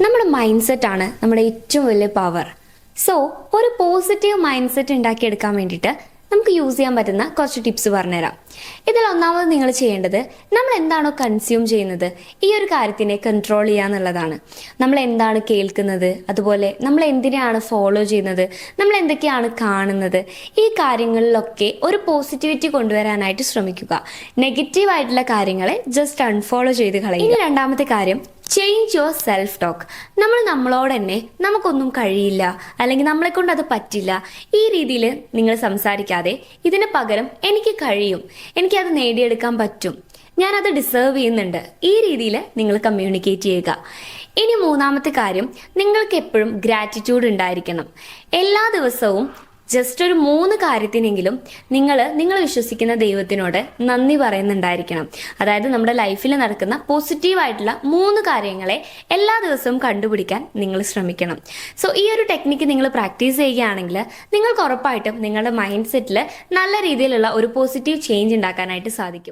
നമ്മുടെ mind set ആണ് നമ്മുടെ ഏറ്റവും വലിയ പവർ. സോ ഒരു പോസിറ്റീവ് മൈൻഡ് സെറ്റ് ഉണ്ടാക്കിയെടുക്കാൻ വേണ്ടിയിട്ട് നമുക്ക് യൂസ് ചെയ്യാൻ പറ്റുന്ന കുറച്ച് ടിപ്സ് പറഞ്ഞുതരാം. ഇതിൽ ഒന്നാമത് നിങ്ങൾ ചെയ്യേണ്ടത് നമ്മൾ എന്താണോ കൺസ്യൂം ചെയ്യുന്നത് ഈ ഒരു കാര്യത്തിനെ കൺട്രോൾ ചെയ്യുക എന്നുള്ളതാണ്. നമ്മൾ എന്താണ് കേൾക്കുന്നത്, അതുപോലെ നമ്മൾ എന്തിനെയാണ് ഫോളോ ചെയ്യുന്നത്, നമ്മൾ എന്തൊക്കെയാണ് കാണുന്നത്, ഈ കാര്യങ്ങളിലൊക്കെ ഒരു പോസിറ്റിവിറ്റി കൊണ്ടുവരാനായിട്ട് ശ്രമിക്കുക. നെഗറ്റീവായിട്ടുള്ള കാര്യങ്ങളെ ജസ്റ്റ് അൺഫോളോ ചെയ്ത് കളയുക. ഇനി രണ്ടാമത്തെ കാര്യം, ചേഞ്ച് യുവർ സെൽഫ് ടോക്ക്. നമ്മളോട് തന്നെ നമുക്കൊന്നും കഴിയില്ല, അല്ലെങ്കിൽ നമ്മളെ കൊണ്ട് അത് പറ്റില്ല, ഈ രീതിയിൽ നിങ്ങൾ സംസാരിക്കാതെ ഇതിന് പകരം എനിക്ക് കഴിയും, എനിക്കത് നേടിയെടുക്കാൻ പറ്റും, ഞാനത് ഡിസേർവ് ചെയ്യുന്നുണ്ട്, ഈ രീതിയിൽ നിങ്ങൾ കമ്മ്യൂണിക്കേറ്റ് ചെയ്യുക. ഇനി മൂന്നാമത്തെ കാര്യം, നിങ്ങൾക്ക് എപ്പോഴും ഗ്രാറ്റിറ്റ്യൂഡ് ഉണ്ടായിരിക്കണം. എല്ലാ ദിവസവും ജസ്റ്റ് ഒരു 3 കാര്യത്തിനെങ്കിലും നിങ്ങൾ വിശ്വസിക്കുന്ന ദൈവത്തിനോട് നന്ദി പറയുന്നുണ്ടായിരിക്കണം. അതായത് നമ്മുടെ ലൈഫിൽ നടക്കുന്ന പോസിറ്റീവായിട്ടുള്ള 3 കാര്യങ്ങളെ എല്ലാ ദിവസവും കണ്ടുപിടിക്കാൻ നിങ്ങൾ ശ്രമിക്കണം. സോ ഈ ഒരു ടെക്നിക്ക് നിങ്ങൾ പ്രാക്ടീസ് ചെയ്യുകയാണെങ്കിൽ നിങ്ങൾക്ക് ഉറപ്പായിട്ടും നിങ്ങളുടെ മൈൻഡ് സെറ്റിൽ നല്ല രീതിയിലുള്ള ഒരു പോസിറ്റീവ് ചേഞ്ച് ഉണ്ടാക്കാനായിട്ട് സാധിക്കും.